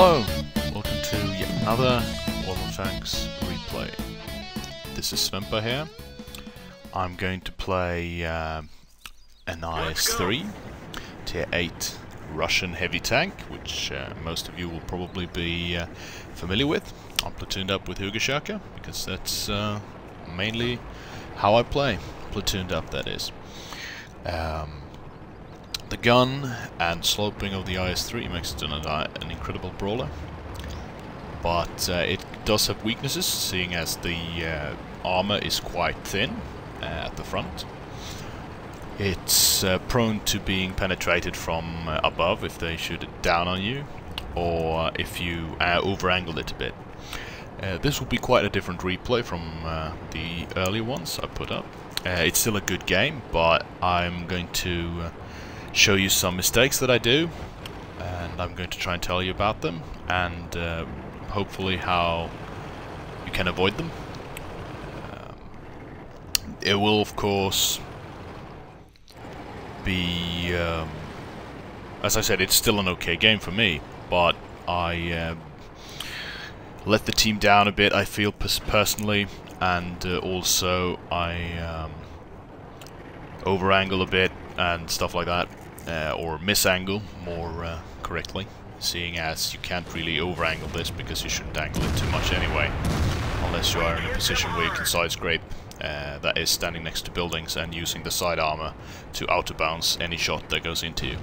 Hello, welcome to yet another World of Tanks replay. This is Svempa here. I'm going to play an Is-3 Tier 8 Russian heavy tank, which most of you will probably be familiar with. I'm platooned up with Hugashaka, because that's mainly how I play. Platooned up, that is. The gun and sloping of the Is-3 makes it an incredible brawler, but it does have weaknesses, seeing as the armor is quite thin at the front. It's prone to being penetrated from above if they shoot it down on you, or if you over-angle it a bit. This will be quite a different replay from the earlier ones I put up. It's still a good game, but I'm going to show you some mistakes that I do, and I'm going to try and tell you about them, and hopefully how you can avoid them. It will, of course, be, as I said, it's still an okay game for me, but I let the team down a bit, I feel, personally, and also I over-angle a bit and stuff like that, or miss-angle more correctly, seeing as you can't really over-angle this because you shouldn't angle it too much anyway, unless you are in a position where you can side-scrape, that is standing next to buildings and using the side armor to out-bounce any shot that goes into you.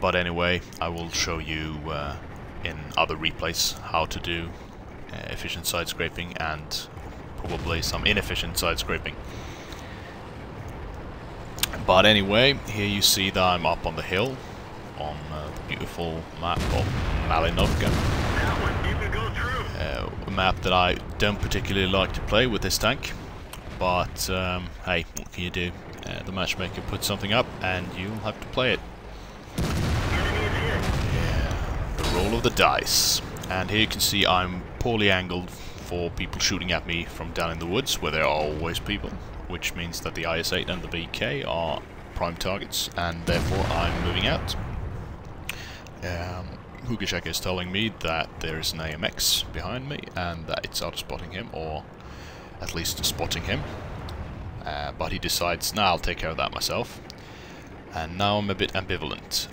But anyway, I will show you in other replays how to do efficient side-scraping and probably some inefficient side-scraping. But anyway, here you see that I'm up on the hill on the beautiful map of Malinovka. A map that I don't particularly like to play with this tank, but hey, what can you do? The matchmaker puts something up and you'll have to play it. Yeah, the roll of the dice. And here you can see I'm poorly angled for people shooting at me from down in the woods, where there are always people, which means that the IS-8 and the BK are prime targets, and therefore I'm moving out. Hugashaka is telling me that there is an AMX behind me, and that it's out-spotting him, or at least spotting him. But he decides, nah, I'll take care of that myself. And now I'm a bit ambivalent.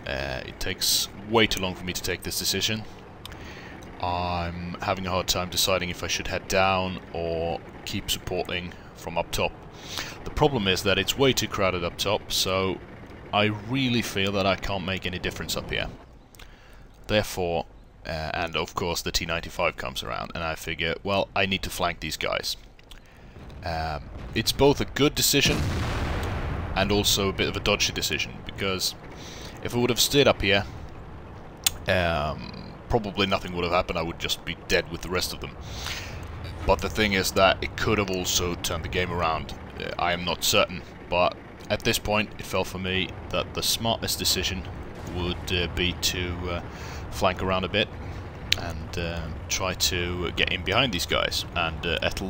It takes way too long for me to take this decision. I'm having a hard time deciding if I should head down or keep supporting from up top. The problem is that it's way too crowded up top, so I really feel that I can't make any difference up here. Therefore, and of course the T-95 comes around, and I figure, well, I need to flank these guys. It's both a good decision and also a bit of a dodgy decision, because if I would have stayed up here, probably nothing would have happened. I would just be dead with the rest of them. But the thing is that it could have also turned the game around. I am not certain, but at this point it felt for me that the smartest decision would be to flank around a bit and try to get in behind these guys and at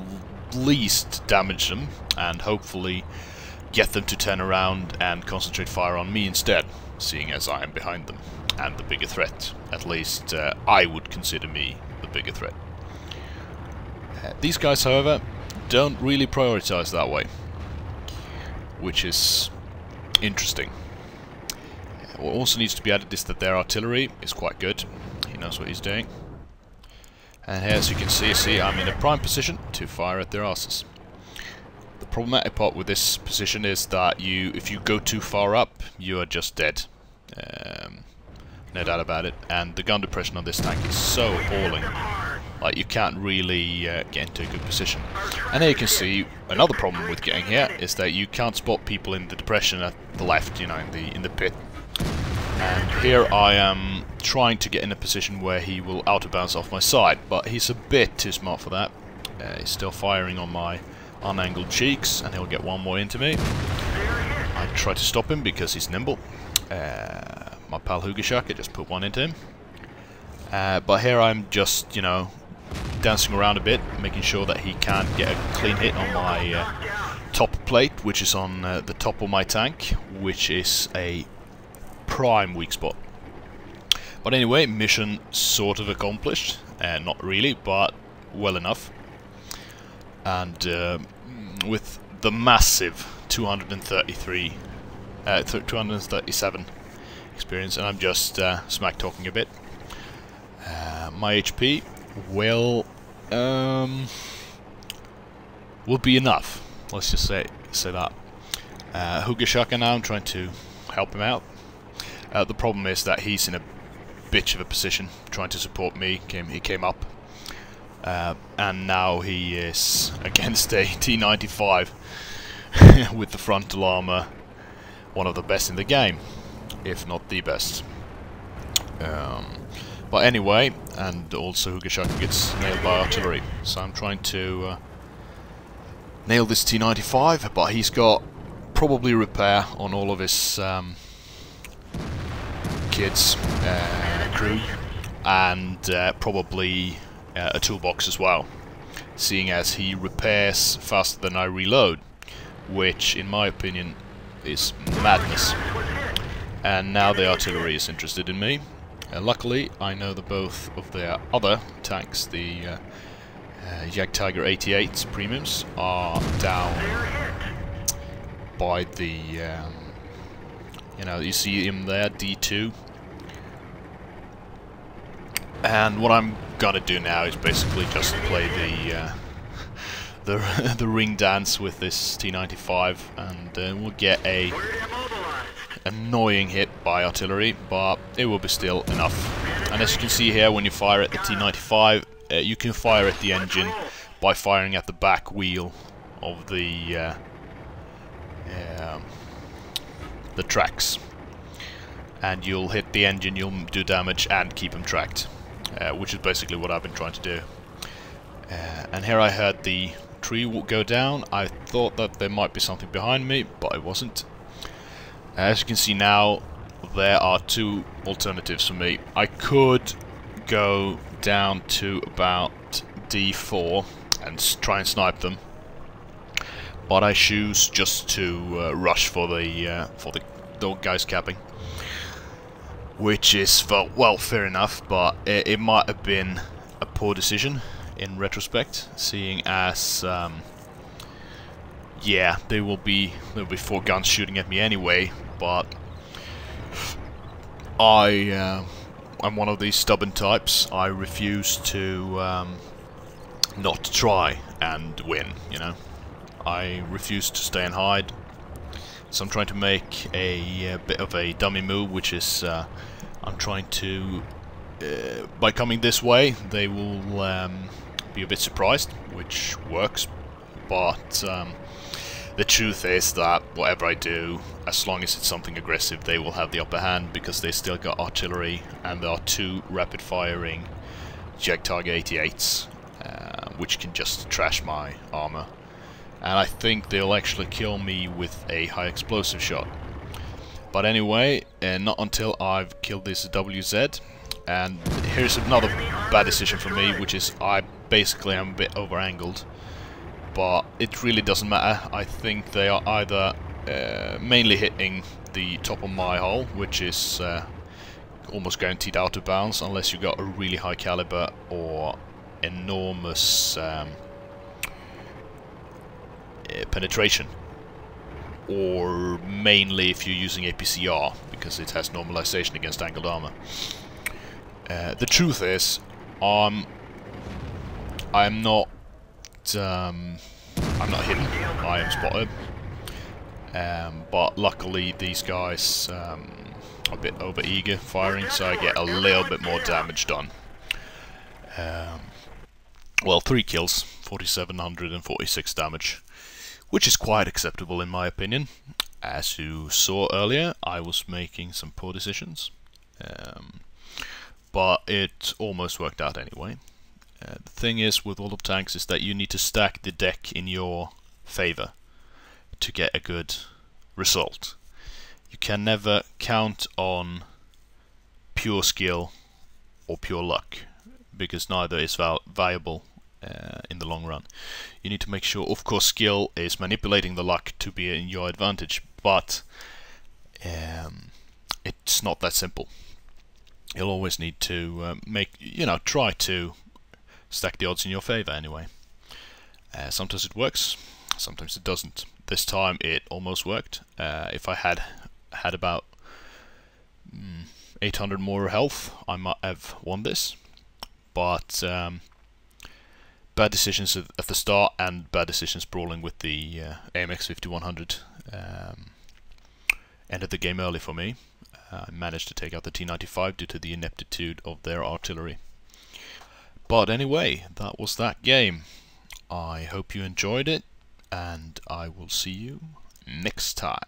least damage them, and hopefully get them to turn around and concentrate fire on me instead, seeing as I am behind them and the bigger threat. At least I would consider me the bigger threat. These guys, however, don't really prioritize that way, which is interesting. What also needs to be added is that their artillery is quite good. He knows what he's doing. And here, as you can see, I'm in a prime position to fire at their asses. The problematic part with this position is that if you go too far up, you are just dead. No doubt about it. And the gun depression on this tank is so appalling. Like, you can't really get into a good position. And here you can see another problem with getting here is that you can't spot people in the depression at the left, you know, in the pit. And here I am trying to get in a position where he will out-bounce off my side, but he's a bit too smart for that. He's still firing on my unangled cheeks, and he'll get one more into me. I try to stop him because he's nimble. My pal Hugashaka just put one into him. But here I'm just, you know, dancing around a bit, making sure that he can't get a clean hit on my top plate, which is on the top of my tank, which is a prime weak spot. But anyway, mission sort of accomplished. Not really, but well enough. And with the massive 237 experience, and I'm just smack talking a bit. My HP will be enough. Let's just say that. Hugashaka now, I'm trying to help him out. The problem is that he's in a bitch of a position trying to support me. He came up, and now he is against a T95 with the frontal armor, one of the best in the game, if not the best. But anyway, and also Hugashaka gets nailed by artillery, so I'm trying to nail this T95, but he's got probably repair on all of his kids, crew, and probably a toolbox as well, seeing as he repairs faster than I reload, which in my opinion is madness. And now the artillery is interested in me. Luckily, I know that both of their other tanks, the Jagdtiger 88 premiums, are down by the, you know, you see him there, D2. And what I'm gonna do now is basically just play the ring dance with this T95, and we'll get a annoying hit by artillery, but it will be still enough. And as you can see here, when you fire at the T95, you can fire at the engine by firing at the back wheel of the tracks, and you'll hit the engine, you'll do damage and keep them tracked, which is basically what I've been trying to do. And here I heard the tree go down. I thought that there might be something behind me, but it wasn't. As you can see now, there are two alternatives for me. I could go down to about D4 and try and snipe them, but I choose just to rush for the guys capping, which is, well, fair enough, but it might have been a poor decision in retrospect, seeing as yeah, there'll be 4 guns shooting at me anyway. But I'm one of these stubborn types. I refuse to not try and win, you know. I refuse to stay and hide. So I'm trying to make a bit of a dummy move, which is I'm trying to, by coming this way, they will be a bit surprised, which works. But the truth is that whatever I do, as long as it's something aggressive, they will have the upper hand, because they still got artillery, and there are 2 rapid-firing Jagdtiger 88s, which can just trash my armor. And I think they'll actually kill me with a high explosive shot. But anyway, not until I've killed this WZ. And here's another bad decision for me, which is I basically am a bit over-angled. But it really doesn't matter. I think they are either mainly hitting the top of my hull, which is almost guaranteed out of bounds unless you got a really high caliber or enormous penetration, or mainly if you're using APCR, because it has normalization against angled armor. The truth is, I'm not hidden. I am spotted. But luckily these guys are a bit over eager firing, so I get a little bit more damage done. Well, 3 kills, 4,746 damage, which is quite acceptable in my opinion. As you saw earlier, I was making some poor decisions, but it almost worked out anyway. The thing is with all the tanks is that you need to stack the deck in your favor to get a good result. You can never count on pure skill or pure luck, because neither is valuable in the long run. You need to make sure, of course, skill is manipulating the luck to be in your advantage, but it's not that simple. you'll always need to try to stack the odds in your favor anyway. Sometimes it works, sometimes it doesn't. This time it almost worked. If I had about 800 more health, I might have won this. But bad decisions at the start and bad decisions brawling with the AMX 5100 ended the game early for me. I managed to take out the T-95 due to the ineptitude of their artillery. But anyway, that was that game. I hope you enjoyed it, and I will see you next time.